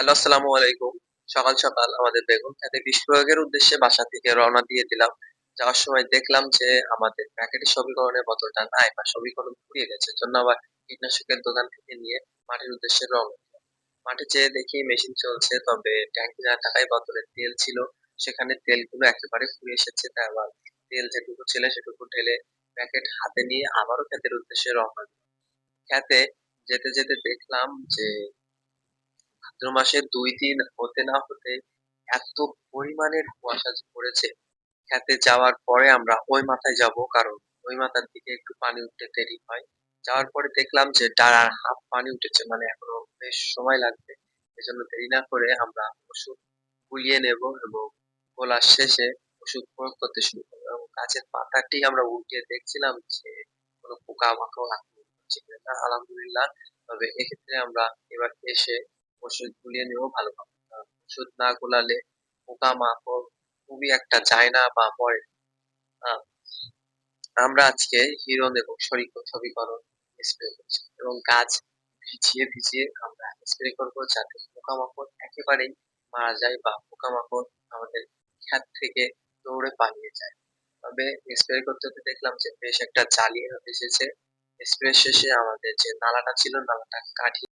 Hello, আসসালামু আলাইকুম। সকাল, সকাল আমাদের বেগুন ক্ষেতে বিষ প্রয়োগের উদ্দেশ্যে বাসা থেকে রওনা দিয়ে দিলাম। যাওয়ার সময় দেখলাম যে আমাদের প্যাকেটে সমীকরণের বোতলটা নাই বা সমীকরণ ফুরিয়ে গেছে। এজন্য আবার কীটনাশকের দোকান থেকে নিয়ে মাঠের উদ্দেশ্যে রওনা দিলাম। মাঠে যেয়ে দেখি মেশিন চলছে, তবে ট্যাঙ্কি না থাকায় বোতলে তেল ছিল। সেখানে তেলগুলো একেবারে ফুরিয়ে এসেছে। তাই আবার তেল যেটুকু ছিল সেটুকু ঢেলে প্যাকেট হাতে নিয়ে আবারও ক্ষেতের উদ্দেশ্যে রওনা দিলাম। ক্ষেতে যেতে, যেতে দেখলাম যে ভাদ্র মাসের ২ দিন হতে না হতেই এত পরিমাণের কুয়াশা যে পড়েছে, খেতে যাওয়ার পরে আমরা ওই মাথায় যাবো। কারণ ওই মাথার দিকে একটু পানি উঠতে দেরি হয়। যাওয়ার পরে দেখলাম যে ডাড়ার হাফ পানি উঠেছে, মানে এখনো বেশ সময় লাগবে। এজন্য দেরি না করে আমরা ওষুধ গুলিয়ে নেবো এবং গোলার শেষে ওষুধ প্রয়োগ করতে শুরু করবো এবং গাছের পাতাটি আমরা উল্টিয়ে দেখছিলাম যে কোনো পোকামাকড় আক্রমণ করছে কিনা। আলহামদুলিল্লাহ। তবে এক্ষেত্রে আমরা এবার এসে ওষুধ গুলিয়ে নেবো ভালোভাবে। কারণ ওষুধ না গোলালে পোকামাকড় খুবই একটা যায় না বা মরে না। আ আমরা আজকে হিরন এবং সমীকরণ স্প্রে করছি এবং গাছ ভিজিয়ে, ভিজিয়ে আমরা স্প্রে করবো যাতে পোকামাকড় একেবারেই মারা যায় বা পোকামাকড় আমাদের ক্ষেত থেকে দৌড়ে পালিয়ে যায়। তবে স্প্রে করতে, করতে দেখলাম যে বেশ একটা জালি এসেছে। স্প্রে শেষে আমাদের যে নালাটা ছিল নালাটা কাটিয়ে